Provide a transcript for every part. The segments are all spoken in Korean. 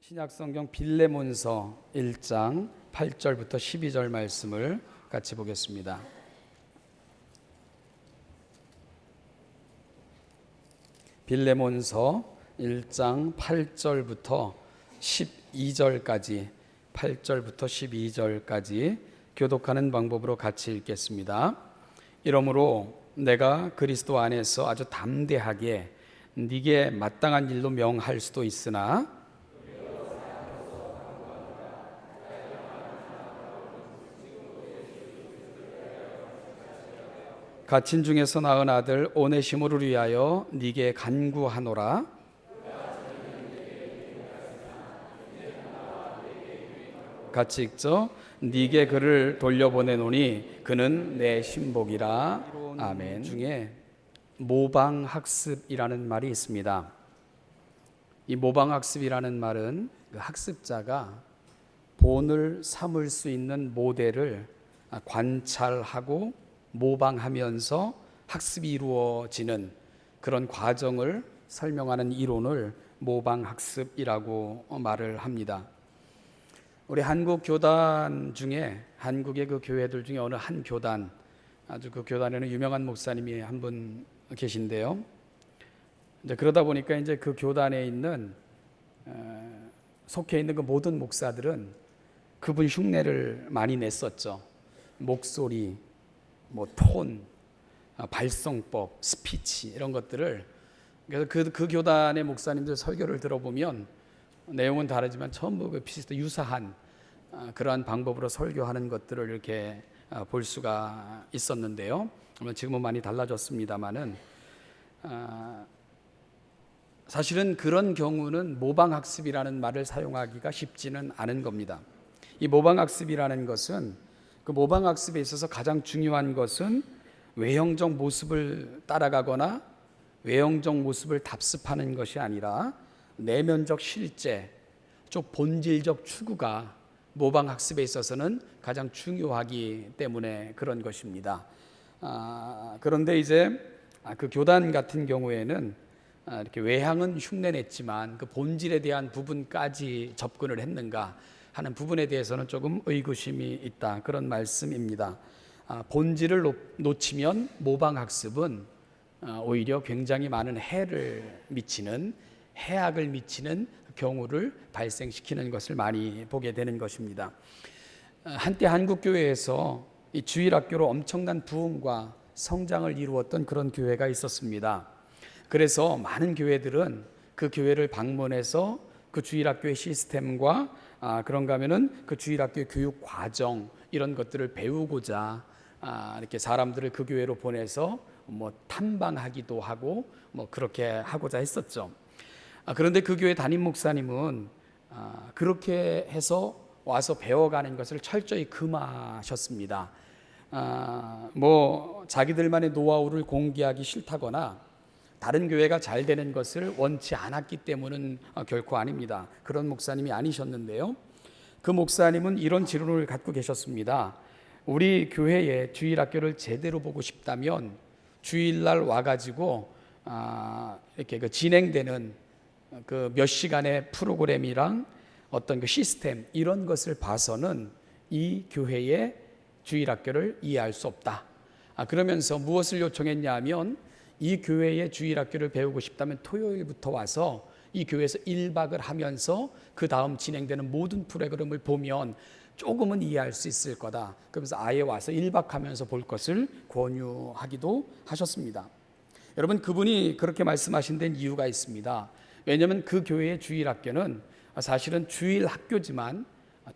신약성경 빌레몬서 1장 8절부터 12절 말씀을 같이 보겠습니다. 빌레몬서 1장 8절부터 12절까지 8절부터 12절까지 교독하는 방법으로 같이 읽겠습니다. 이러므로 내가 그리스도 안에서 아주 담대하게 네게 마땅한 일로 명할 수도 있으나 갇힌 중에서 낳은 아들 오네시모를 위하여 네게 간구하노라. 같이 읽죠. 네게 그를 돌려보내노니 그는 내 신복이라. 아멘. 중에 모방학습이라는 말이 있습니다. 이 모방학습이라는 말은 그 학습자가 본을 삼을 수 있는 모델을 관찰하고 모방하면서 학습이 이루어지는 그런 과정을 설명하는 이론을 모방학습이라고 말을 합니다. 우리 한국 교단 중에 한국의 그 교회들 중에 어느 한 교단, 아주 그 교단에는 유명한 목사님이 한 분 계신데요. 이제 그러다 보니까 이제 그 교단에 있는 속해 있는 그 모든 목사들은 그분 흉내를 많이 냈었죠. 목소리, 톤, 발성법, 스피치 이런 것들을. 그래서 그 교단의 목사님들 설교를 들어보면 내용은 다르지만 전부 비슷한 유사한 그러한 방법으로 설교하는 것들을 이렇게 볼 수가 있었는데요. 물론 지금은 많이 달라졌습니다만은 사실은 그런 경우는 모방학습이라는 말을 사용하기가 쉽지는 않은 겁니다. 이 모방학습이라는 것은 그 모방학습에 있어서 가장 중요한 것은 외형적 모습을 따라가거나 외형적 모습을 답습하는 것이 아니라 내면적 실제, 좀 본질적 추구가 모방학습에 있어서는 가장 중요하기 때문에 그런 것입니다. 그런데 이제 그 교단 같은 경우에는 이렇게 외향은 흉내냈지만 그 본질에 대한 부분까지 접근을 했는가 하는 부분에 대해서는 조금 의구심이 있다, 그런 말씀입니다. 본질을 놓치면 모방학습은 오히려 굉장히 많은 해악을 미치는 경우를 발생시키는 것을 많이 보게 되는 것입니다. 한때 한국교회에서 이 주일학교로 엄청난 부흥과 성장을 이루었던 그런 교회가 있었습니다. 그래서 많은 교회들은 그 교회를 방문해서 그 주일학교의 시스템과 그런가 하면은 그 주일학교의 교육 과정 이런 것들을 배우고자 이렇게 사람들을 그 교회로 보내서 탐방하기도 하고 그렇게 하고자 했었죠. 그런데 그 교회 담임 목사님은 그렇게 해서 와서 배워가는 것을 철저히 금하셨습니다. 자기들만의 노하우를 공개하기 싫다거나 다른 교회가 잘 되는 것을 원치 않았기 때문은 결코 아닙니다. 그런 목사님이 아니셨는데요. 그 목사님은 이런 지론을 갖고 계셨습니다. 우리 교회의 주일학교를 제대로 보고 싶다면 주일날 와가지고 이렇게 그 진행되는 그 몇 시간의 프로그램이랑 어떤 그 시스템 이런 것을 봐서는 이 교회의 주일학교를 이해할 수 없다. 그러면서 무엇을 요청했냐 하면 이 교회의 주일학교를 배우고 싶다면 토요일부터 와서 이 교회에서 1박을 하면서 그 다음 진행되는 모든 프로그램을 보면 조금은 이해할 수 있을 거다. 그러면서 아예 와서 1박 하면서 볼 것을 권유하기도 하셨습니다. 여러분, 그분이 그렇게 말씀하신 데는 이유가 있습니다. 왜냐하면 그 교회의 주일학교는 사실은 주일학교지만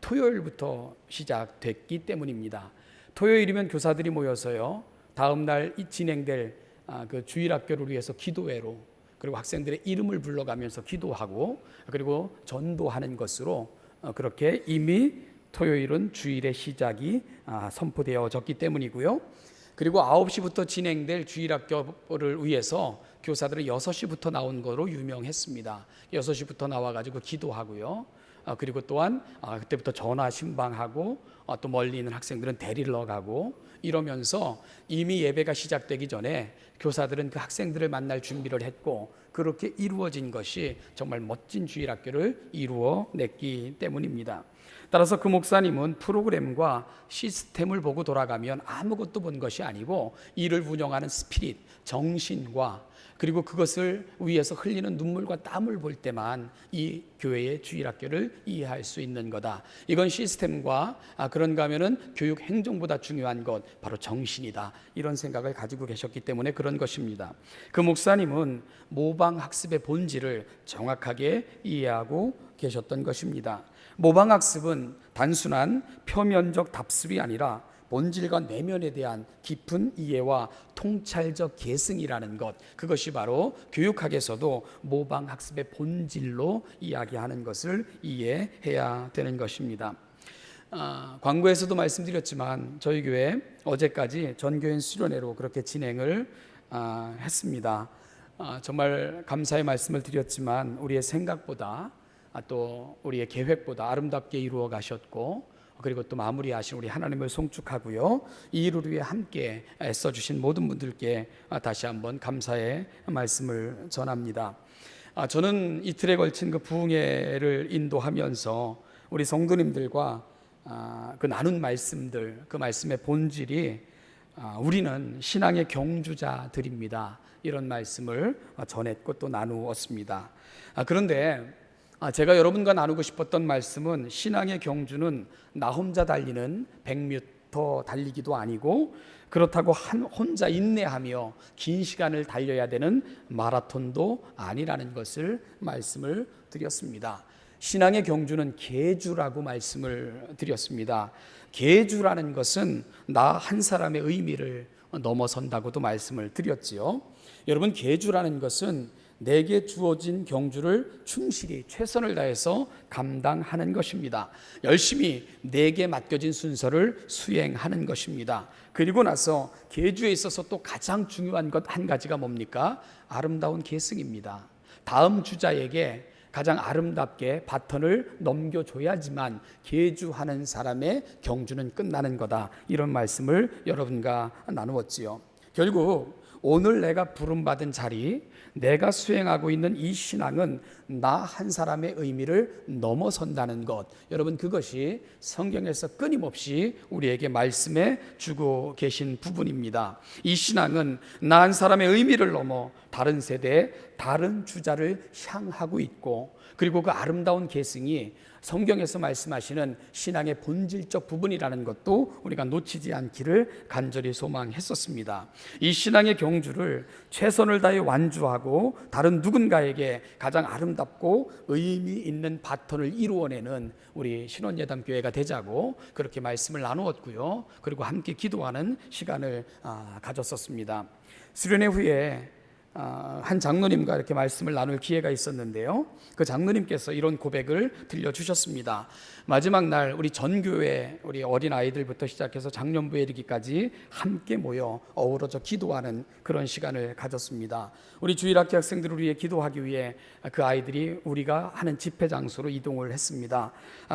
토요일부터 시작됐기 때문입니다. 토요일이면 교사들이 모여서요, 다음 날 진행될 그 주일학교를 위해서 기도회로, 그리고 학생들의 이름을 불러가면서 기도하고 그리고 전도하는 것으로 그렇게 이미 토요일은 주일의 시작이 선포되어졌기 때문이고요. 그리고 9시부터 진행될 주일학교를 위해서 교사들은 6시부터 나온 거로 유명했습니다. 6시부터 나와가지고 기도하고요. 그리고 또한 그때부터 전화 신방하고 또 멀리 있는 학생들은 데리러 가고 이러면서 이미 예배가 시작되기 전에 교사들은 그 학생들을 만날 준비를 했고 그렇게 이루어진 것이 정말 멋진 주일학교를 이루어냈기 때문입니다. 따라서 그 목사님은 프로그램과 시스템을 보고 돌아가면 아무것도 본 것이 아니고 이를 운영하는 스피릿, 정신과 그리고 그것을 위해서 흘리는 눈물과 땀을 볼 때만 이 교회의 주일학교를 이해할 수 있는 거다. 이건 시스템과 그런가 하면은 교육 행정보다 중요한 것 바로 정신이다. 이런 생각을 가지고 계셨기 때문에 그런 것입니다. 그 목사님은 모방 학습의 본질을 정확하게 이해하고 계셨던 것입니다. 모방 학습은 단순한 표면적 답습이 아니라 본질과 내면에 대한 깊은 이해와 통찰적 계승이라는 것, 그것이 바로 교육학에서도 모방학습의 본질로 이야기하는 것을 이해해야 되는 것입니다. 광고에서도 말씀드렸지만 저희 교회 어제까지 전교인 수련회로 그렇게 진행을 했습니다. 정말 감사의 말씀을 드렸지만 우리의 생각보다 또 우리의 계획보다 아름답게 이루어 가셨고, 그리고 또 마무리하신 우리 하나님을 송축하고요, 이 일을 위해 함께 애써주신 모든 분들께 다시 한번 감사의 말씀을 전합니다. 저는 이틀에 걸친 그 부흥회를 인도하면서 우리 성도님들과 그 나눈 말씀들, 그 말씀의 본질이 우리는 신앙의 경주자들입니다, 이런 말씀을 전했고 또 나누었습니다. 그런데 제가 여러분과 나누고 싶었던 말씀은 신앙의 경주는 나 혼자 달리는 100m 달리기도 아니고 그렇다고 혼자 인내하며 긴 시간을 달려야 되는 마라톤도 아니라는 것을 말씀을 드렸습니다. 신앙의 경주는 계주라고 말씀을 드렸습니다. 계주라는 것은 나 한 사람의 의미를 넘어선다고도 말씀을 드렸지요. 여러분, 계주라는 것은 내게 주어진 경주를 충실히 최선을 다해서 감당하는 것입니다. 열심히 내게 맡겨진 순서를 수행하는 것입니다. 그리고 나서 계주에 있어서 또 가장 중요한 것 한 가지가 뭡니까? 아름다운 계승입니다. 다음 주자에게 가장 아름답게 바톤을 넘겨줘야지만 계주하는 사람의 경주는 끝나는 거다, 이런 말씀을 여러분과 나누었지요. 결국 오늘 내가 부름받은 자리, 내가 수행하고 있는 이 신앙은 나 한 사람의 의미를 넘어선다는 것, 여러분, 그것이 성경에서 끊임없이 우리에게 말씀해 주고 계신 부분입니다. 이 신앙은 나 한 사람의 의미를 넘어 다른 세대에 다른 주자를 향하고 있고, 그리고 그 아름다운 계승이 성경에서 말씀하시는 신앙의 본질적 부분이라는 것도 우리가 놓치지 않기를 간절히 소망했었습니다. 이 신앙의 경주를 최선을 다해 완주하고 다른 누군가에게 가장 아름답고 의미 있는 바톤을 이루어내는 우리 신원예담교회가 되자고 그렇게 말씀을 나누었고요, 그리고 함께 기도하는 시간을 가졌었습니다. 수련회 후에 한 장로님과 이렇게 말씀을 나눌 기회가 있었는데요, 그 장로님께서 이런 고백을 들려주셨습니다. 마지막 날 우리 전교회, 우리 어린 아이들부터 시작해서 장년부에 이르기까지 함께 모여 어우러져 기도하는 그런 시간을 가졌습니다. 우리 주일학교 학생들을 위해 기도하기 위해 그 아이들이 우리가 하는 집회 장소로 이동을 했습니다.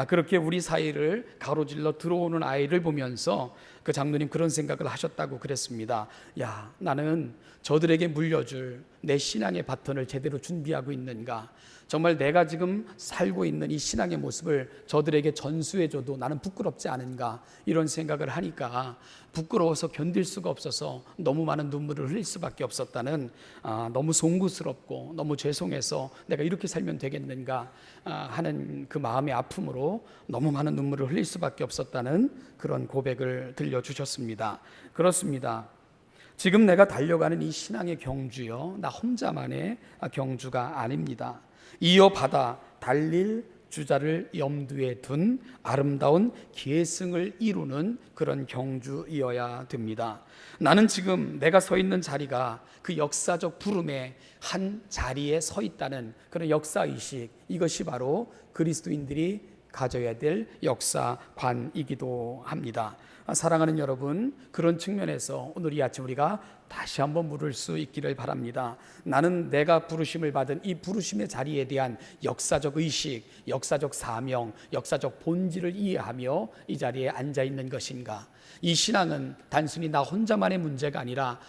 그렇게 우리 사이를 가로질러 들어오는 아이를 보면서 그 장로님 그런 생각을 하셨다고 그랬습니다. 야, 나는 저들에게 물려줄 내 신앙의 바톤을 제대로 준비하고 있는가? 정말 내가 지금 살고 있는 이 신앙의 모습을 저들에게 전수해줘도 나는 부끄럽지 않은가? 이런 생각을 하니까 부끄러워서 견딜 수가 없어서 너무 많은 눈물을 흘릴 수밖에 없었다는, 너무 송구스럽고 너무 죄송해서 내가 이렇게 살면 되겠는가 하는 그 마음의 아픔으로 너무 많은 눈물을 흘릴 수밖에 없었다는 그런 고백을 들려주셨습니다. 그렇습니다. 지금 내가 달려가는 이 신앙의 경주요, 나 혼자만의 경주가 아닙니다. 이어받아 달릴 주자를 염두에 둔 아름다운 계승을 이루는 그런 경주이어야 됩니다. 나는 지금 내가 서 있는 자리가 그 역사적 부름의 한 자리에 서 있다는 그런 역사의식, 이것이 바로 그리스도인들이 가져야 될 역사관이기도 합니다. 사랑하는 여러분, 그런 측면에서 오늘 이 아침 우리가 다시 한번 물을 수 있기를 바랍니다. 나는 내가 부르심을 받은 이 부르심의 자리에 대한 역사적 의식, 역사적 사명, 역사적 본질을 이해하며 이 자리에 앉아 있는 것인가? 이 신앙은 단순히 나 혼자만의 문제가 아니라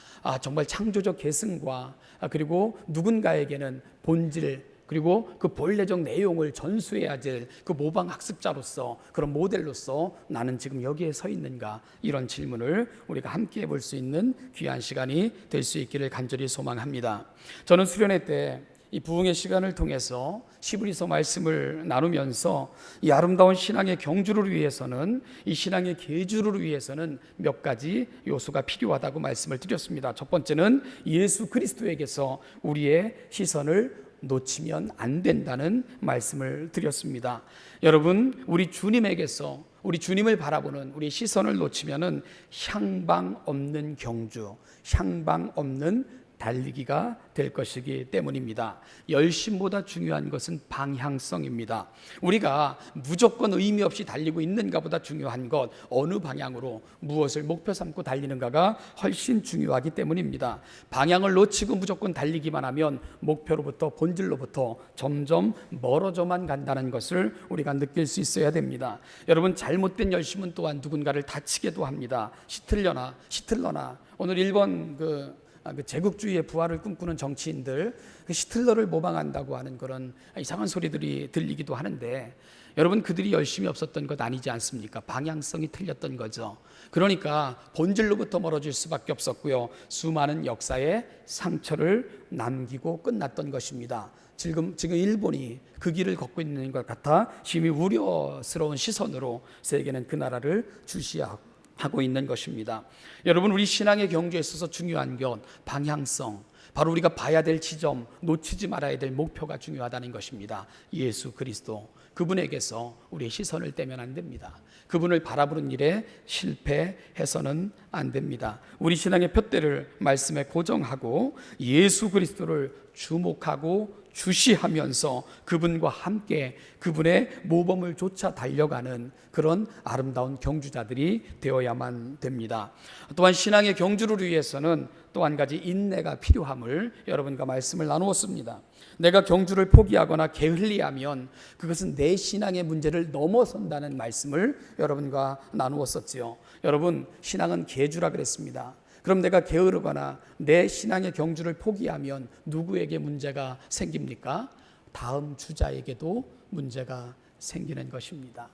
정말 창조적 계승과 그리고 누군가에게는 본질, 그리고 그 본래적 내용을 전수해야 될 그 모방 학습자로서, 그런 모델로서 나는 지금 여기에 서 있는가, 이런 질문을 우리가 함께 해볼 수 있는 귀한 시간이 될 수 있기를 간절히 소망합니다. 저는 수련회 때 이 부흥의 시간을 통해서 시브리서 말씀을 나누면서 이 아름다운 신앙의 경주를 위해서는, 이 신앙의 계주를 위해서는 몇 가지 요소가 필요하다고 말씀을 드렸습니다. 첫 번째는 예수 그리스도에게서 우리의 시선을 놓치면 안 된다는 말씀을 드렸습니다. 여러분, 우리 주님에게서, 우리 주님을 바라보는 우리 시선을 놓치면은 향방 없는 경주, 향방 없는 달리기가 될 것이기 때문입니다. 열심보다 중요한 것은 방향성입니다. 우리가 무조건 의미 없이 달리고 있는가 보다 중요한 것, 어느 방향으로 무엇을 목표 삼고 달리는가가 훨씬 중요하기 때문입니다. 방향을 놓치고 무조건 달리기만 하면 목표로부터, 본질로부터 점점 멀어져만 간다는 것을 우리가 느낄 수 있어야 됩니다. 여러분, 잘못된 열심은 또한 누군가를 다치게도 합니다. 시틀러나 오늘 일본 그 제국주의의 부활을 꿈꾸는 정치인들, 그 시틀러를 모방한다고 하는 그런 이상한 소리들이 들리기도 하는데, 여러분, 그들이 열심히 없었던 것 아니지 않습니까? 방향성이 틀렸던 거죠. 그러니까 본질로부터 멀어질 수밖에 없었고요, 수많은 역사의 상처를 남기고 끝났던 것입니다. 지금 일본이 그 길을 걷고 있는 것 같아 심히 우려스러운 시선으로 세계는 그 나라를 주시하고 있는 것입니다. 여러분, 우리 신앙의 경주에 있어서 중요한 건 방향성, 바로 우리가 봐야 될 지점, 놓치지 말아야 될 목표가 중요하다는 것입니다. 예수 그리스도, 그분에게서 우리의 시선을 떼면 안 됩니다. 그분을 바라보는 일에 실패해서는 안 됩니다. 우리 신앙의 푯대를 말씀에 고정하고 예수 그리스도를 주목하고 주시하면서 그분과 함께 그분의 모범을 쫓아 달려가는 그런 아름다운 경주자들이 되어야만 됩니다. 또한 신앙의 경주를 위해서는 또 한 가지 인내가 필요함을 여러분과 말씀을 나누었습니다. 내가 경주를 포기하거나 게을리하면 그것은 내 신앙의 문제를 넘어선다는 말씀을 여러분과 나누었었지요. 여러분, 신앙은 계주라 그랬습니다. 그럼 내가 게으르거나 내 신앙의 경주를 포기하면 누구에게 문제가 생깁니까? 다음 주자에게도 문제가 생기는 것입니다.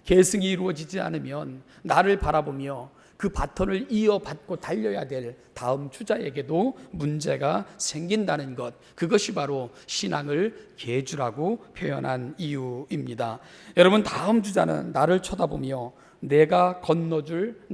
계승이 이루어지지 않으면 나를 바라보며 그 바톤을 이어받고 달려야 될 다음 주자에게도 문제가 생긴다는 것, 그것이 바로 신앙을 계주라고 표현한 이유입니다. 여러분, 다음 주자는 나를 쳐다보며 내가 건네줄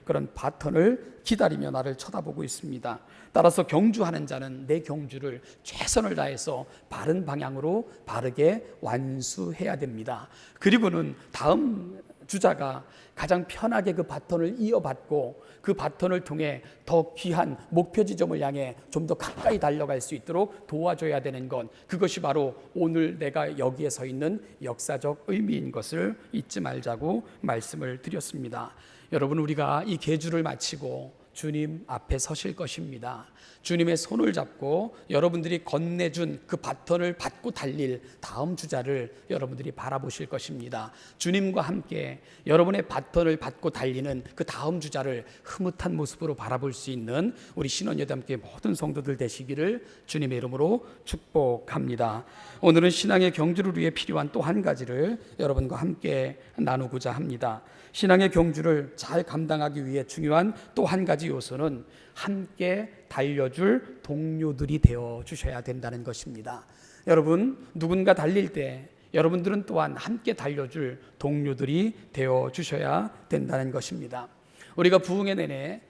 그런 바톤을 기다리며 나를 쳐다보고 있습니다. 따라서 경주하는 자는 내 경주를 최선을 다해서 바른 방향으로 바르게 완수해야 됩니다. 그리고는 다음 주자가 가장 편하게 그 바톤을 이어받고 그 바톤을 통해 더 귀한 목표 지점을 향해 좀 더 가까이 달려갈 수 있도록 도와줘야 되는 것, 그것이 바로 오늘 내가 여기에 서 있는 역사적 의미인 것을 잊지 말자고 말씀을 드렸습니다. 여러분, 우리가 이 계주를 마치고 주님 앞에 서실 것입니다. 주님의 손을 잡고 여러분들이 건네준 그 바톤을 받고 달릴 다음 주자를 여러분들이 바라보실 것입니다. 주님과 함께 여러분의 바톤을 받고 달리는 그 다음 주자를 흐뭇한 모습으로 바라볼 수 있는 우리 신원여담교회 모든 성도들 되시기를 주님의 이름으로 축복합니다. 오늘은 신앙의 경주를 위해 필요한 또 한 가지를 여러분과 함께 나누고자 합니다. 신앙의 경주를 잘 감당하기 위해 중요한 또 한 가지 요소는 함께 달려줄 동료들이 되어 주셔야 된다는 것입니다. 여러분, 누군가 달릴 때 여러분들은 또한 함께 달려줄 동료들이 되어 주셔야 된다는 것입니다. 우리가 부흥회 내내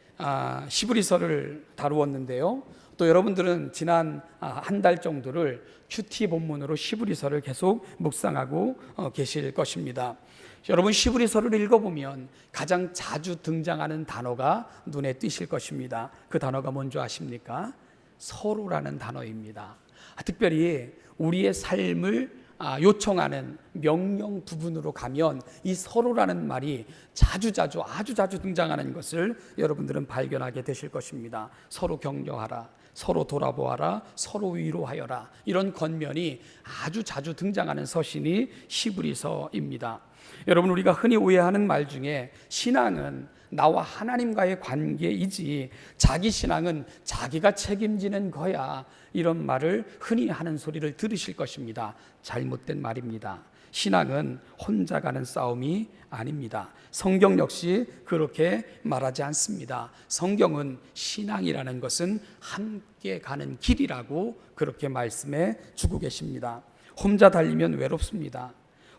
시브리서를 다루었는데요, 또 여러분들은 지난 한 달 정도를 큐티 본문으로 시브리서를 계속 묵상하고 계실 것입니다. 여러분, 시브리서를 읽어보면 가장 자주 등장하는 단어가 눈에 띄실 것입니다. 그 단어가 뭔지 아십니까? 서로라는 단어입니다. 특별히 우리의 삶을 요청하는 명령 부분으로 가면 이 서로라는 말이 아주 자주 등장하는 것을 여러분들은 발견하게 되실 것입니다. 서로 격려하라, 서로 돌아보아라, 서로 위로하여라, 이런 권면이 아주 자주 등장하는 서신이 히브리서입니다. 여러분, 우리가 흔히 오해하는 말 중에 신앙은 나와 하나님과의 관계이지 자기 신앙은 자기가 책임지는 거야, 이런 말을 흔히 하는 소리를 들으실 것입니다. 잘못된 말입니다. 신앙은 혼자 가는 싸움이 아닙니다. 성경 역시 그렇게 말하지 않습니다. 성경은 신앙이라는 것은 함께 가는 길이라고 그렇게 말씀해 주고 계십니다. 혼자 달리면 외롭습니다.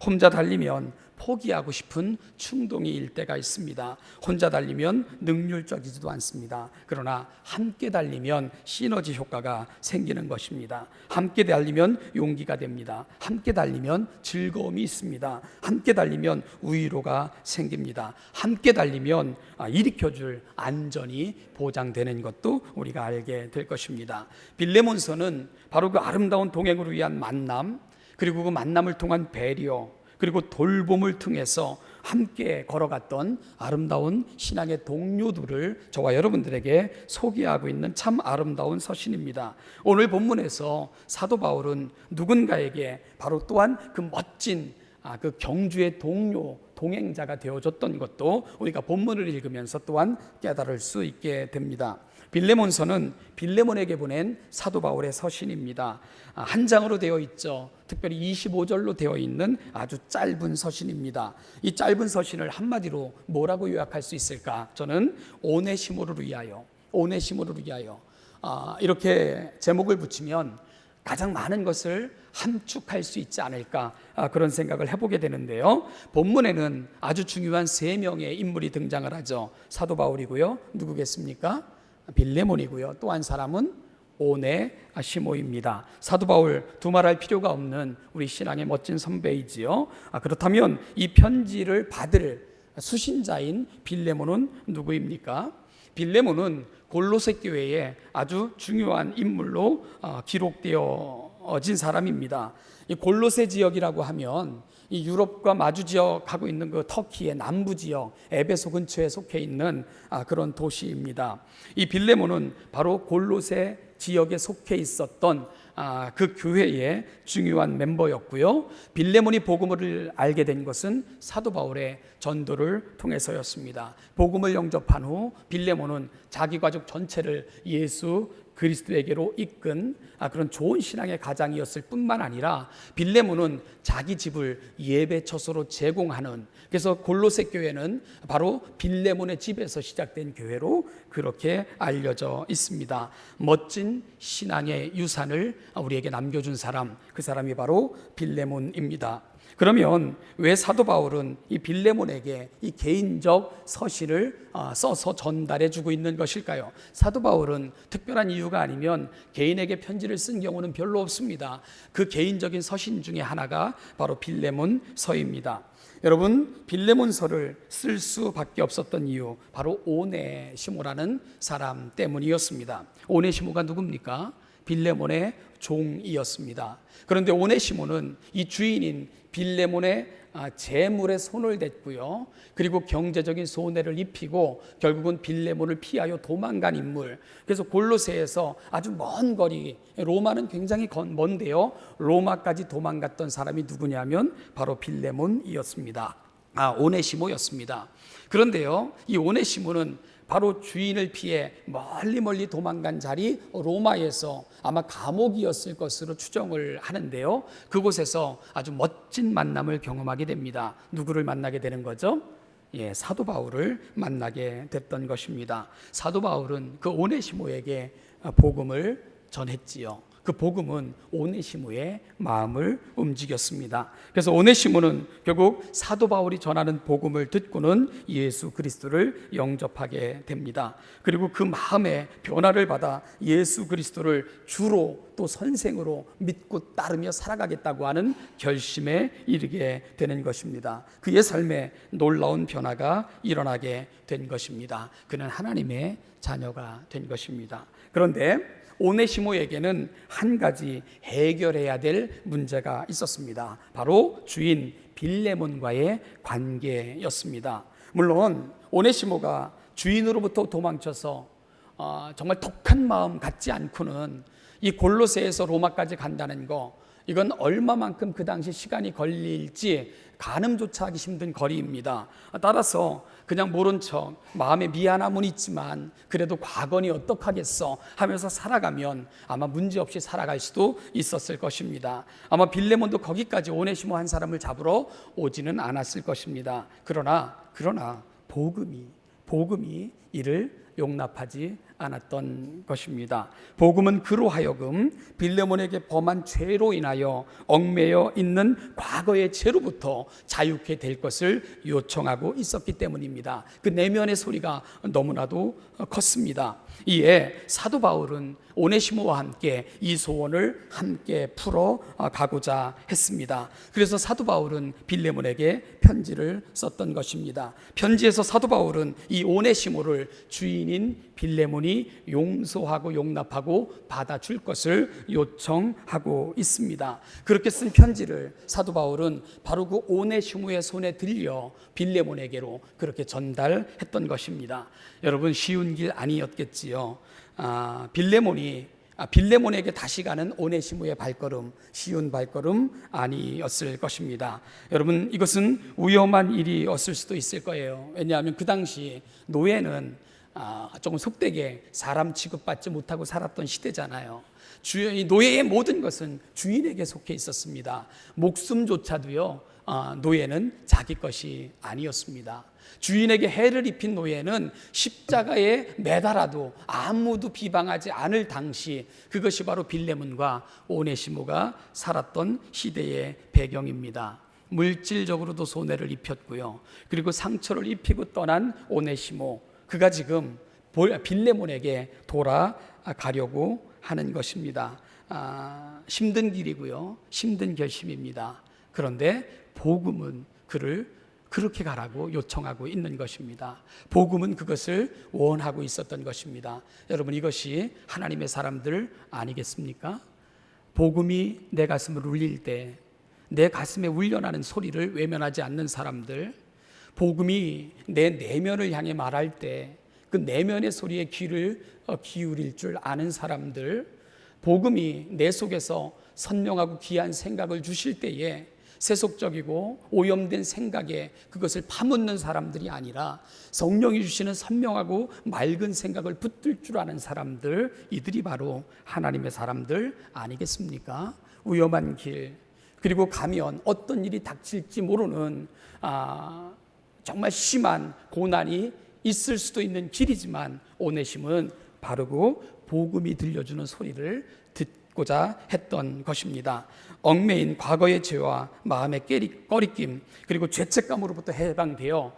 혼자 달리면 포기하고 싶은 충동이 일 때가 있습니다. 혼자 달리면 능률적이지도 않습니다. 그러나 함께 달리면 시너지 효과가 생기는 것입니다. 함께 달리면 용기가 됩니다. 함께 달리면 즐거움이 있습니다. 함께 달리면 위로가 생깁니다. 함께 달리면 일으켜줄 안전이 보장되는 것도 우리가 알게 될 것입니다. 빌레몬서는 바로 그 아름다운 동행을 위한 만남, 그리고 그 만남을 통한 배려, 그리고 돌봄을 통해서 함께 걸어갔던 아름다운 신앙의 동료들을 저와 여러분들에게 소개하고 있는 참 아름다운 서신입니다. 오늘 본문에서 사도 바울은 누군가에게 바로 또한 그 멋진 그 경주의 동료, 동행자가 되어줬던 것도 우리가 본문을 읽으면서 또한 깨달을 수 있게 됩니다. 빌레몬서는 빌레몬에게 보낸 사도 바울의 서신입니다. 한 장으로 되어 있죠. 특별히 25절로 되어 있는 아주 짧은 서신입니다. 이 짧은 서신을 한마디로 뭐라고 요약할 수 있을까? 저는 오네시모를 위하여, 이렇게 제목을 붙이면 가장 많은 것을 함축할 수 있지 않을까, 그런 생각을 해보게 되는데요. 본문에는 아주 중요한 3명의 인물이 등장을 하죠. 사도 바울이고요. 누구겠습니까? 빌레몬이고요. 또 한 사람은 오네시모입니다. 사도 바울 두말할 필요가 없는 우리 신앙의 멋진 선배이지요. 그렇다면 이 편지를 받을 수신자인 빌레몬은 누구입니까? 빌레몬은 골로새 교회의 아주 중요한 인물로 기록되어진 사람입니다. 이 골로새 지역이라고 하면 이 유럽과 마주 지역하고 있는 그 터키의 남부 지역 에베소 근처에 속해 있는 그런 도시입니다. 이 빌레몬은 바로 골로새 지역에 속해 있었던 그 교회의 중요한 멤버였고요. 빌레몬이 복음을 알게 된 것은 사도 바울의 전도를 통해서였습니다. 복음을 영접한 후 빌레몬은 자기 가족 전체를 예수 그리스도에게로 이끈 그런 좋은 신앙의 가장이었을 뿐만 아니라 빌레몬은 자기 집을 예배 처소로 제공하는, 그래서 골로새 교회는 바로 빌레몬의 집에서 시작된 교회로 그렇게 알려져 있습니다. 멋진 신앙의 유산을 우리에게 남겨준 사람, 그 사람이 바로 빌레몬입니다. 그러면 왜 사도 바울은 이 빌레몬에게 이 개인적 서신을 써서 전달해 주고 있는 것일까요? 사도 바울은 특별한 이유가 아니면 개인에게 편지를 쓴 경우는 별로 없습니다. 그 개인적인 서신 중에 하나가 바로 빌레몬서입니다. 여러분, 빌레몬서를 쓸 수밖에 없었던 이유, 바로 오네시모라는 사람 때문이었습니다. 오네시모가 누굽니까? 빌레몬의 종이었습니다. 그런데 오네시모는 이 주인인 빌레몬의 재물에 손을 댔고요. 그리고 경제적인 손해를 입히고 결국은 빌레몬을 피하여 도망간 인물. 그래서 골로새에서 아주 먼 거리, 로마는 굉장히 먼데요, 로마까지 도망갔던 사람이 누구냐면 바로 빌레몬이었습니다. 오네시모였습니다. 그런데요, 이 오네시모는 바로 주인을 피해 멀리 도망간 자리 로마에서 아마 감옥이었을 것으로 추정을 하는데요, 그곳에서 아주 멋진 만남을 경험하게 됩니다. 누구를 만나게 되는 거죠? 사도 바울을 만나게 됐던 것입니다. 사도 바울은 그 오네시모에게 복음을 전했지요. 그 복음은 오네시모의 마음을 움직였습니다. 그래서 오네시모는 결국 사도 바울이 전하는 복음을 듣고는 예수 그리스도를 영접하게 됩니다. 그리고 그 마음의 변화를 받아 예수 그리스도를 주로 또 선생으로 믿고 따르며 살아가겠다고 하는 결심에 이르게 되는 것입니다. 그의 삶에 놀라운 변화가 일어나게 된 것입니다. 그는 하나님의 자녀가 된 것입니다. 그런데 오네시모에게는 한 가지 해결해야 될 문제가 있었습니다. 바로 주인 빌레몬과의 관계였습니다. 물론 오네시모가 주인으로부터 도망쳐서 정말 독한 마음 갖지 않고는 이 골로새에서 로마까지 간다는 거, 이건 얼마만큼 그 당시 시간이 걸릴지 가늠조차 하기 힘든 거리입니다. 따라서 그냥 모른 척 마음에 미안함은 있지만 그래도 과거니 어떡하겠어 하면서 살아가면 아마 문제없이 살아갈 수도 있었을 것입니다. 아마 빌레몬도 거기까지 오네시모 한 사람을 잡으러 오지는 않았을 것입니다. 그러나 복음이 이를 용납하지 않았던 것입니다. 복음은 그로 하여금 빌레몬에게 범한 죄로 인하여 얽매여 있는 과거의 죄로부터 자유케 될 것을 요청하고 있었기 때문입니다. 그 내면의 소리가 너무나도 컸습니다. 이에 사도 바울은 오네시모와 함께 이 소원을 함께 풀어 가고자 했습니다. 그래서 사도 바울은 빌레몬에게 편지를 썼던 것입니다. 편지에서 사도 바울은 이 오네시모를 주인인 빌레몬이 용서하고 용납하고 받아줄 것을 요청하고 있습니다. 그렇게 쓴 편지를 사도 바울은 바로 그 오네시모의 손에 들려 빌레몬에게로 그렇게 전달했던 것입니다. 여러분, 쉬운 길 아니었겠지요. 빌레몬에게 다시 가는 오네시모의 발걸음, 쉬운 발걸음 아니었을 것입니다. 여러분, 이것은 위험한 일이었을 수도 있을 거예요. 왜냐하면 그 당시 노예는 조금 속되게 사람 취급받지 못하고 살았던 시대잖아요. 노예의 모든 것은 주인에게 속해 있었습니다. 목숨조차도요, 노예는 자기 것이 아니었습니다. 주인에게 해를 입힌 노예는 십자가에 매달아도 아무도 비방하지 않을 당시, 그것이 바로 빌레몬과 오네시모가 살았던 시대의 배경입니다. 물질적으로도 손해를 입혔고요. 그리고 상처를 입히고 떠난 오네시모, 그가 지금 빌레몬에게 돌아가려고 하는 것입니다. 힘든 길이고요, 힘든 결심입니다. 그런데 복음은 그를 그렇게 가라고 요청하고 있는 것입니다. 복음은 그것을 원하고 있었던 것입니다. 여러분, 이것이 하나님의 사람들 아니겠습니까? 복음이 내 가슴을 울릴 때 내 가슴에 울려나는 소리를 외면하지 않는 사람들, 복음이 내 내면을 향해 말할 때 그 내면의 소리에 귀를 기울일 줄 아는 사람들, 복음이 내 속에서 선명하고 귀한 생각을 주실 때에 세속적이고 오염된 생각에 그것을 파묻는 사람들이 아니라 성령이 주시는 선명하고 맑은 생각을 붙들 줄 아는 사람들, 이들이 바로 하나님의 사람들 아니겠습니까? 위험한 길, 그리고 가면 어떤 일이 닥칠지 모르는 정말 심한 고난이 있을 수도 있는 길이지만 오네시모는 바르고 복음이 들려주는 소리를 듣고자 했던 것입니다. 얽매인 과거의 죄와 마음의 꺼리낌, 그리고 죄책감으로부터 해방되어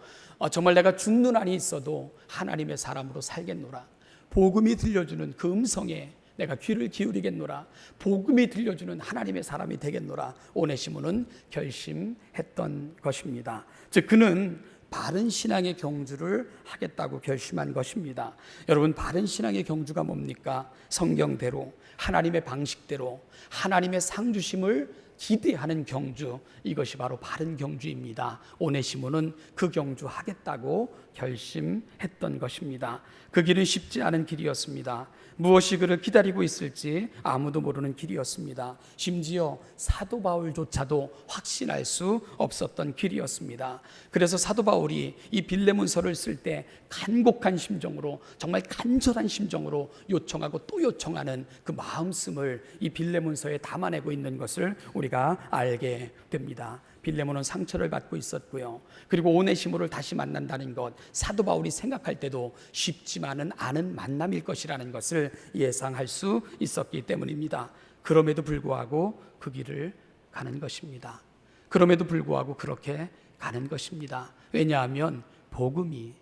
정말 내가 죽는 한이 있어도 하나님의 사람으로 살겠노라, 복음이 들려주는 그 음성에 내가 귀를 기울이겠노라, 복음이 들려주는 하나님의 사람이 되겠노라, 오네시모는 결심했던 것입니다. 즉, 그는 바른 신앙의 경주를 하겠다고 결심한 것입니다. 여러분, 바른 신앙의 경주가 뭡니까? 성경대로, 하나님의 방식대로, 하나님의 상주심을 기대하는 경주, 이것이 바로 바른 경주입니다. 오네시모는 그 경주 하겠다고 결심했던 것입니다. 그 길은 쉽지 않은 길이었습니다. 무엇이 그를 기다리고 있을지 아무도 모르는 길이었습니다. 심지어 사도 바울조차도 확신할 수 없었던 길이었습니다. 그래서 사도 바울이 이 빌레몬서를 쓸 때 간곡한 심정으로, 정말 간절한 심정으로 요청하고 또 요청하는 그 마음씀을 이 빌레몬서에 담아내고 있는 것을 우리가 알게 됩니다. 빌레몬은 상처를 받고 있었고요. 그리고 오네시모를 다시 만난다는 것, 사도 바울이 생각할 때도 쉽지만은 않은 만남일 것이라는 것을 예상할 수 있었기 때문입니다. 그럼에도 불구하고 그 길을 가는 것입니다. 그럼에도 불구하고 그렇게 가는 것입니다. 왜냐하면 복음이,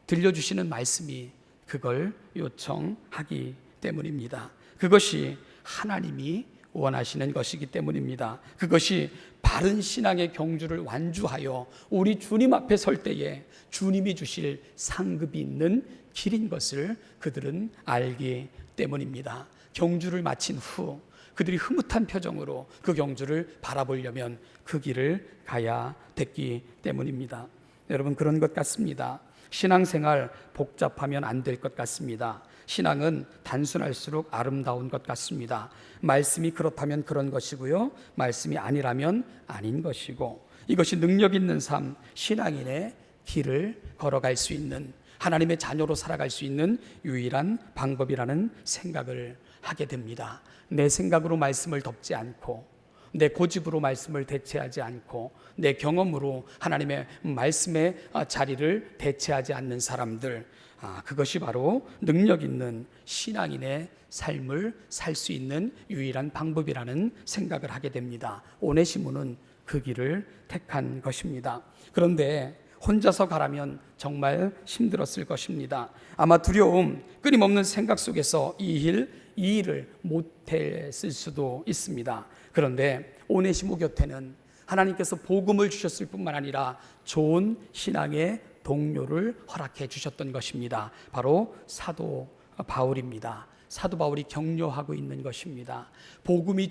들려주시는 말씀이 그걸 요청하기 때문입니다. 그것이 하나님이 원하시는 것이기 때문입니다. 그것이 바른 신앙의 경주를 완주하여 우리 주님 앞에 설 때에 주님이 주실 상급이 있는 길인 것을 그들은 알기 때문입니다. 경주를 마친 후 그들이 흐뭇한 표정으로 그 경주를 바라보려면 그 길을 가야 됐기 때문입니다. 여러분, 그런 것 같습니다. 신앙생활 복잡하면 안 될 것 같습니다. 신앙은 단순할수록 아름다운 것 같습니다. 말씀이 그렇다면 그런 것이고요, 말씀이 아니라면 아닌 것이고, 이것이 능력 있는 삶, 신앙인의 길을 걸어갈 수 있는, 하나님의 자녀로 살아갈 수 있는 유일한 방법이라는 생각을 하게 됩니다. 내 생각으로 말씀을 덮지 않고, 내 고집으로 말씀을 대체하지 않고, 내 경험으로 하나님의 말씀의 자리를 대체하지 않는 사람들, 그것이 바로 능력 있는 신앙인의 삶을 살 수 있는 유일한 방법이라는 생각을 하게 됩니다. 오네시모는 그 길을 택한 것입니다. 그런데 혼자서 가라면 정말 힘들었을 것입니다. 아마 두려움, 끊임없는 생각 속에서 이 일을 못했을 수도 있습니다. 그런데 오네시모 곁에는 하나님께서 복음을 주셨을 뿐만 아니라 좋은 신앙의 동료를 허락해 주셨던 것입니다. 바로 사도 바울입니다. 사도 바울이 격려하고 있는 것입니다. 복음이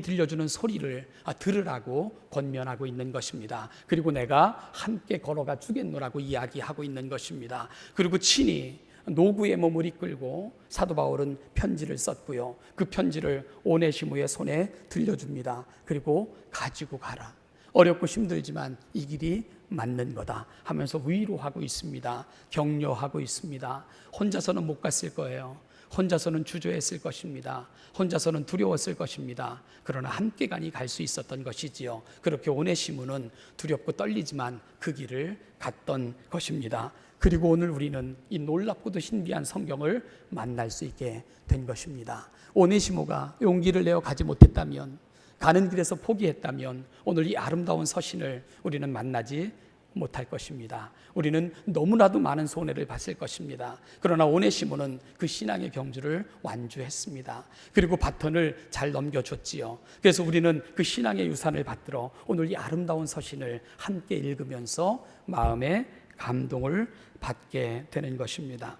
들려주는 소리를 들으라고 권면하고 있는 것입니다. 그리고 내가 함께 걸어가 주겠노라고 이야기하고 있는 것입니다. 그리고 친히 노구의 몸을 이끌고 사도 바울은 편지를 썼고요, 그 편지를 오네시모의 손에 들려줍니다. 그리고 가지고 가라, 어렵고 힘들지만 이 길이 맞는 거다 하면서 위로하고 있습니다. 격려하고 있습니다. 혼자서는 못 갔을 거예요. 혼자서는 주저했을 것입니다. 혼자서는 두려웠을 것입니다. 그러나 함께 가니 갈 수 있었던 것이지요. 그렇게 오네시모는 두렵고 떨리지만 그 길을 갔던 것입니다. 그리고 오늘 우리는 이 놀랍고도 신비한 성경을 만날 수 있게 된 것입니다. 오네시모가 용기를 내어 가지 못했다면, 가는 길에서 포기했다면 오늘 이 아름다운 서신을 우리는 만나지 못할 것입니다. 우리는 너무나도 많은 손해를 봤을 것입니다. 그러나 오네시모는 그 신앙의 경주를 완주했습니다. 그리고 바톤을 잘 넘겨줬지요. 그래서 우리는 그 신앙의 유산을 받들어 오늘 이 아름다운 서신을 함께 읽으면서 마음의 감동을 받게 되는 것입니다.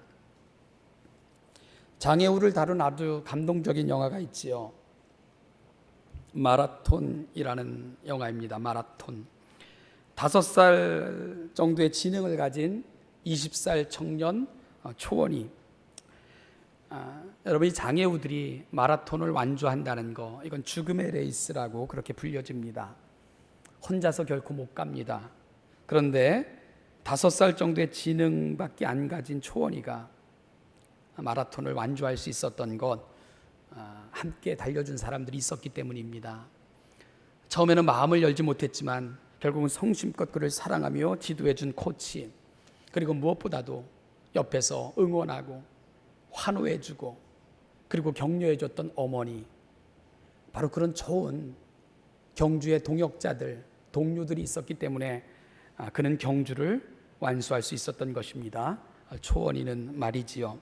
장애우를 다룬 아주 감동적인 영화가 있지요. 마라톤이라는 영화입니다. 마라톤. 5살 정도의 지능을 가진 20살 청년 초원이, 여러분, 이 장애우들이 마라톤을 완주한다는 거, 이건 죽음의 레이스라고 그렇게 불려집니다. 혼자서 결코 못 갑니다. 그런데 5살 정도의 지능밖에 안 가진 초원이가 마라톤을 완주할 수 있었던 것, 함께 달려준 사람들이 있었기 때문입니다. 처음에는 마음을 열지 못했지만 결국은 성심껏 그를 사랑하며 지도해준 코치, 그리고 무엇보다도 옆에서 응원하고 환호해주고 그리고 격려해줬던 어머니, 바로 그런 좋은 경주의 동역자들, 동료들이 있었기 때문에 그는 경주를 완수할 수 있었던 것입니다. 초원이는 말이지요.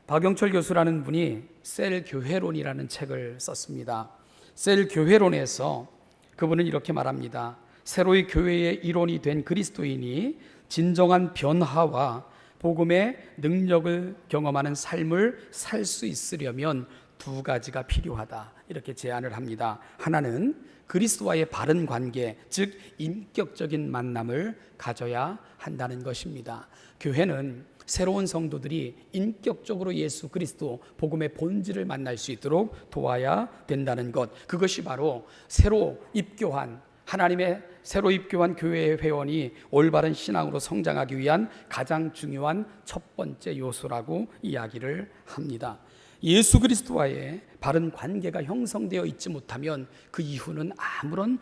박영철 교수라는 분이 셀교회론이라는 책을 썼습니다. 셀교회론에서 그분은 이렇게 말합니다. 새로이 교회의 일원이 된 그리스도인이 진정한 변화와 복음의 능력을 경험하는 삶을 살 수 있으려면 2가지가 필요하다, 이렇게 제안을 합니다. 하나는 그리스도와의 바른 관계, 즉 인격적인 만남을 가져야 한다는 것입니다. 교회는 새로운 성도들이 인격적으로 예수 그리스도 복음의 본질을 만날 수 있도록 도와야 된다는 것, 그것이 바로 새로 입교한, 하나님의 새로 입교한 교회의 회원이 올바른 신앙으로 성장하기 위한 가장 중요한 첫 번째 요소라고 이야기를 합니다. 예수 그리스도와의 바른 관계가 형성되어 있지 못하면 그 이후는 아무런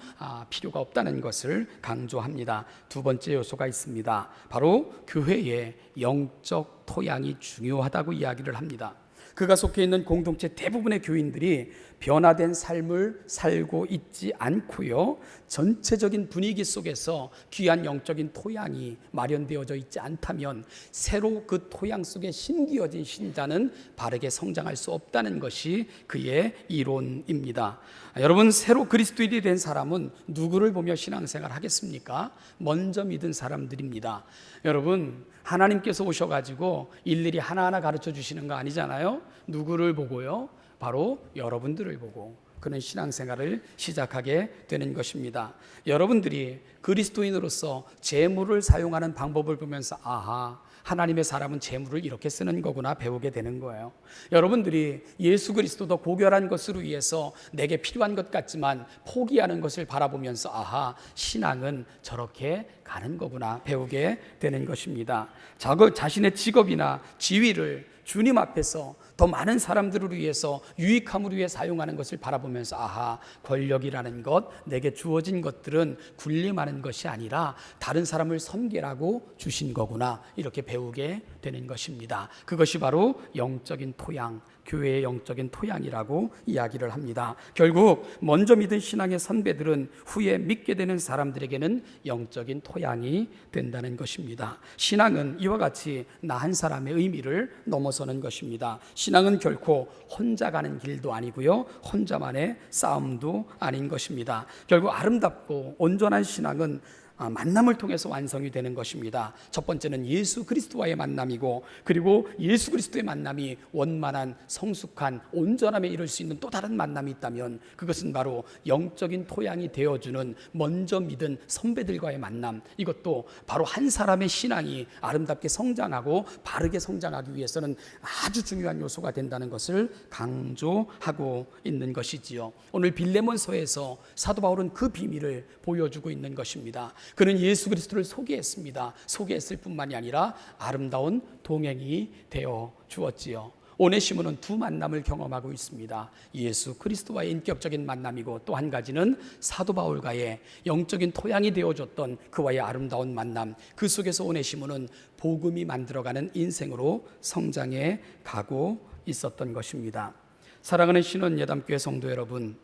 필요가 없다는 것을 강조합니다. 2번째 요소가 있습니다. 바로 교회의 영적 토양이 중요하다고 이야기를 합니다. 그가 속해 있는 공동체 대부분의 교인들이 변화된 삶을 살고 있지 않고요, 전체적인 분위기 속에서 귀한 영적인 토양이 마련되어져 있지 않다면 새로 그 토양 속에 심기어진 신자는 바르게 성장할 수 없다는 것이 그의 이론입니다. 여러분, 새로 그리스도인이 된 사람은 누구를 보며 신앙생활 하겠습니까? 먼저 믿은 사람들입니다. 여러분, 하나님께서 오셔가지고 일일이 하나하나 가르쳐 주시는 거 아니잖아요. 누구를 보고요? 바로 여러분들을 보고 그는 신앙생활을 시작하게 되는 것입니다. 여러분들이 그리스도인으로서 재물을 사용하는 방법을 보면서 아하, 하나님의 사람은 재물을 이렇게 쓰는 거구나 배우게 되는 거예요. 여러분들이 예수 그리스도도 고결한 것으로 위해서 내게 필요한 것 같지만 포기하는 것을 바라보면서 아하, 신앙은 저렇게 가는 거구나 배우게 되는 것입니다. 자신의 직업이나 지위를 주님 앞에서 더 많은 사람들을 위해서 유익함을 위해 사용하는 것을 바라보면서 아하, 권력이라는 것, 내게 주어진 것들은 군림하는 것이 아니라 다른 사람을 섬기라고 주신 거구나 이렇게 배우게 되는 것입니다. 그것이 바로 영적인 토양, 교회의 영적인 토양이라고 이야기를 합니다. 결국 먼저 믿은 신앙의 선배들은 후에 믿게 되는 사람들에게는 영적인 토양이 된다는 것입니다. 신앙은 이와 같이 나 한 사람의 의미를 넘어서는 것입니다. 신앙은 결코 혼자 가는 길도 아니고요, 혼자만의 싸움도 아닌 것입니다. 결국 아름답고 온전한 신앙은 만남을 통해서 완성이 되는 것입니다. 첫 번째는 예수 그리스도와의 만남이고, 그리고 예수 그리스도의 만남이 원만한 성숙한 온전함에 이를 수 있는 또 다른 만남이 있다면 그것은 바로 영적인 토양이 되어주는 먼저 믿은 선배들과의 만남. 이것도 바로 한 사람의 신앙이 아름답게 성장하고 바르게 성장하기 위해서는 아주 중요한 요소가 된다는 것을 강조하고 있는 것이지요. 오늘 빌레몬서에서 사도 바울은 그 비밀을 보여주고 있는 것입니다. 그는 예수 그리스도를 소개했습니다. 소개했을 뿐만이 아니라 아름다운 동행이 되어 주었지요. 오네시모는 두 만남을 경험하고 있습니다. 예수 그리스도와의 인격적인 만남이고, 또 한 가지는 사도 바울과의 영적인 토양이 되어줬던 그와의 아름다운 만남. 그 속에서 오네시모는 복음이 만들어가는 인생으로 성장해 가고 있었던 것입니다. 사랑하는 신원예담교회 성도 여러분,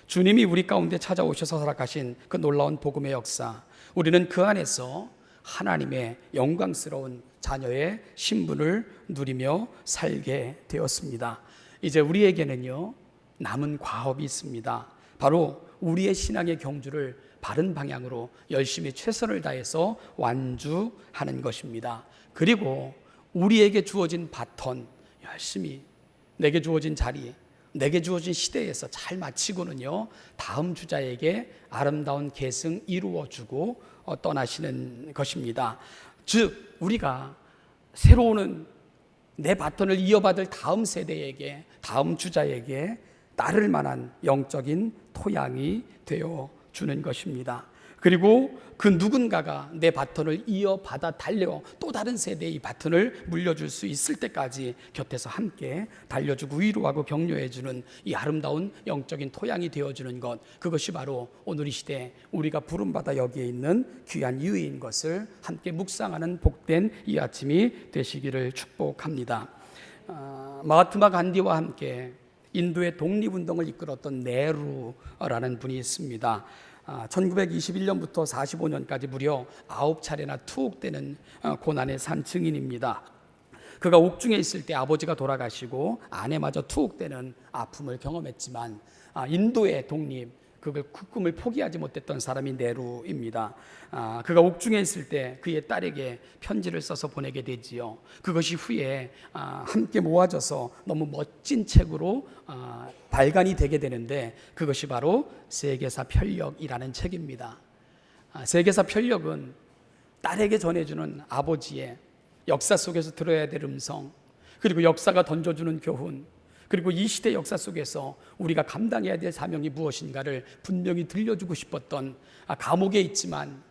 주님이 우리 가운데 찾아오셔서 허락하신 그 놀라운 복음의 역사, 우리는 그 안에서 하나님의 영광스러운 자녀의 신분을 누리며 살게 되었습니다. 이제 우리에게는요, 남은 과업이 있습니다. 바로 우리의 신앙의 경주를 바른 방향으로 열심히 최선을 다해서 완주하는 것입니다. 그리고 우리에게 주어진 바톤, 열심히 내게 주어진 자리, 내게 주어진 시대에서 잘 마치고는요, 다음 주자에게 아름다운 계승 이루어주고 떠나시는 것입니다. 즉 우리가 새로 오는 내 바톤을 이어받을 다음 세대에게, 다음 주자에게 따를 만한 영적인 토양이 되어 주는 것입니다. 그리고 그 누군가가 내 바톤을 이어받아 달려 또 다른 세대의 이 바톤을 물려줄 수 있을 때까지 곁에서 함께 달려주고 위로하고 격려해주는 이 아름다운 영적인 토양이 되어주는 것, 그것이 바로 오늘 이 시대 우리가 부름받아 여기에 있는 귀한 이유인 것을 함께 묵상하는 복된 이 아침이 되시기를 축복합니다. 마하트마 간디와 함께 인도의 독립운동을 이끌었던 네루라는 분이 있습니다. 1921년부터 45년까지 무려 9차례나 투옥되는 고난의 산 증인입니다. 그가 옥중에 있을 때 아버지가 돌아가시고 아내마저 투옥되는 아픔을 경험했지만 인도의 독립, 그 꿈을 포기하지 못했던 사람이 네루입니다. 그가 옥중에 있을 때 그의 딸에게 편지를 써서 보내게 되지요. 그것이 후에 함께 모아져서 너무 멋진 책으로 발간이 되게 되는데, 그것이 바로 세계사 편력이라는 책입니다. 세계사 편력은 딸에게 전해주는 아버지의 역사 속에서 들어야 될 음성, 그리고 역사가 던져주는 교훈, 그리고 이 시대 역사 속에서 우리가 감당해야 될 사명이 무엇인가를 분명히 들려주고 싶었던, 감옥에 있지만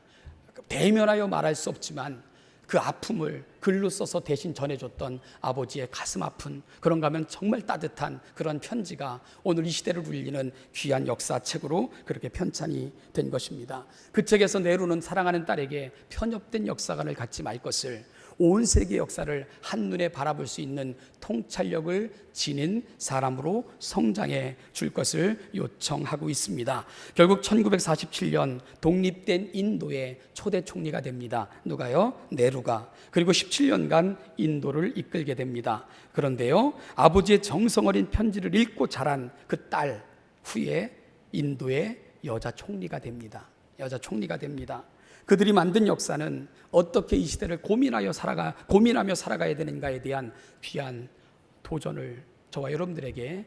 대면하여 말할 수 없지만 그 아픔을 글로 써서 대신 전해줬던 아버지의 가슴 아픈, 그런가 하면 정말 따뜻한 그런 편지가 오늘 이 시대를 울리는 귀한 역사책으로 그렇게 편찬이 된 것입니다. 그 책에서 네루는 사랑하는 딸에게 편협된 역사관을 갖지 말 것을, 온 세계 역사를 한눈에 바라볼 수 있는 통찰력을 지닌 사람으로 성장해 줄 것을 요청하고 있습니다. 결국 1947년 독립된 인도의 초대 총리가 됩니다. 누가요? 네루가. 그리고 17년간 인도를 이끌게 됩니다. 그런데요, 아버지의 정성 어린 편지를 읽고 자란 그 딸, 후에 인도의 여자 총리가 됩니다. 여자 총리가 됩니다. 그들이 만든 역사는 어떻게 이 시대를 고민하며 살아가야 되는가에 대한 귀한 도전을 저와 여러분들에게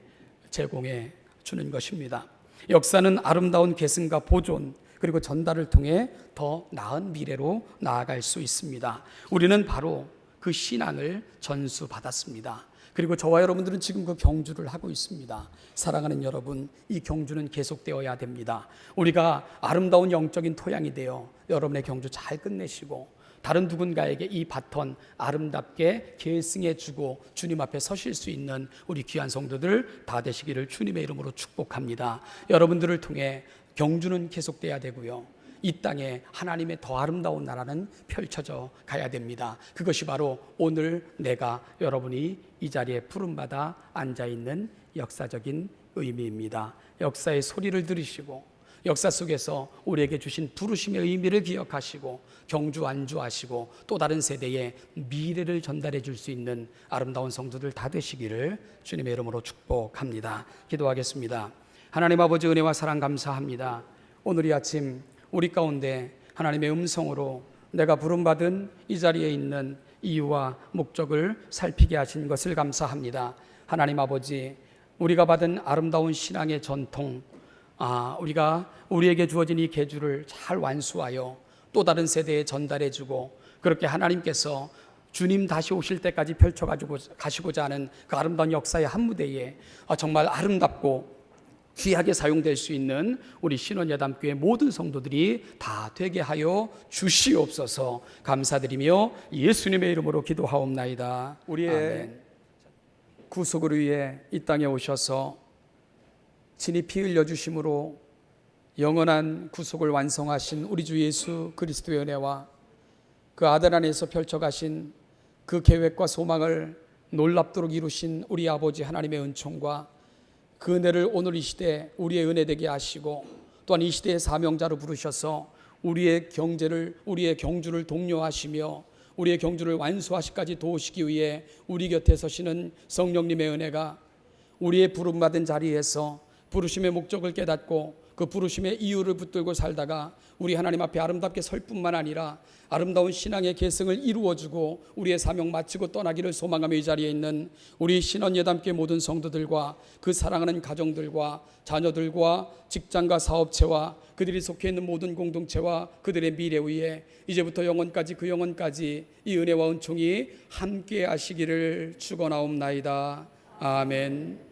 제공해 주는 것입니다. 역사는 아름다운 계승과 보존 그리고 전달을 통해 더 나은 미래로 나아갈 수 있습니다. 우리는 바로 그 신앙을 전수받았습니다. 그리고 저와 여러분들은 지금 그 경주를 하고 있습니다. 사랑하는 여러분, 이 경주는 계속되어야 됩니다. 우리가 아름다운 영적인 토양이 되어 여러분의 경주 잘 끝내시고 다른 누군가에게 이 바톤 아름답게 계승해 주고 주님 앞에 서실 수 있는 우리 귀한 성도들 다 되시기를 주님의 이름으로 축복합니다. 여러분들을 통해 경주는 계속돼야 되고요, 이 땅에 하나님의 더 아름다운 나라는 펼쳐져 가야 됩니다. 그것이 바로 오늘 내가 여러분이 이 자리에 부름받아 앉아있는 역사적인 의미입니다. 역사의 소리를 들으시고 역사 속에서 우리에게 주신 부르심의 의미를 기억하시고 경주 안주하시고 또 다른 세대에 미래를 전달해 줄 수 있는 아름다운 성도들 다 되시기를 주님의 이름으로 축복합니다. 기도하겠습니다. 하나님 아버지, 은혜와 사랑 감사합니다. 오늘 이 아침 우리 가운데 하나님의 음성으로 내가 부름받은 이 자리에 있는 이유와 목적을 살피게 하신 것을 감사합니다. 하나님 아버지, 우리가 받은 아름다운 신앙의 전통, 우리가 우리에게 주어진 이 계주를 잘 완수하여 또 다른 세대에 전달해주고 그렇게 하나님께서 주님 다시 오실 때까지 펼쳐가지고 가시고자 하는 그 아름다운 역사의 한 무대에 정말 아름답고 귀하게 사용될 수 있는 우리 신원예담교회 모든 성도들이 다 되게 하여 주시옵소서. 감사드리며 예수님의 이름으로 기도하옵나이다. 우리의 아멘. 구속을 위해 이 땅에 오셔서 친히 피 흘려주심으로 영원한 구속을 완성하신 우리 주 예수 그리스도의 은혜와 그 아들 안에서 펼쳐가신 그 계획과 소망을 놀랍도록 이루신 우리 아버지 하나님의 은총과 그 은혜를 오늘 이 시대 우리의 은혜 되게 하시고 또한 이 시대의 사명자로 부르셔서 우리의 경주를 독려하시며 우리의 경주를 완수하시기까지 도우시기 위해 우리 곁에 서시는 성령님의 은혜가 우리의 부름받은 자리에서 부르심의 목적을 깨닫고 그 부르심의 이유를 붙들고 살다가 우리 하나님 앞에 아름답게 설 뿐만 아니라 아름다운 신앙의 계승을 이루어주고 우리의 사명 마치고 떠나기를 소망하며 이 자리에 있는 우리 신원예담교회 모든 성도들과 그 사랑하는 가정들과 자녀들과 직장과 사업체와 그들이 속해 있는 모든 공동체와 그들의 미래 위에 이제부터 영원까지 그 영원까지 이 은혜와 은총이 함께 하시기를 축원하옵나이다. 아멘.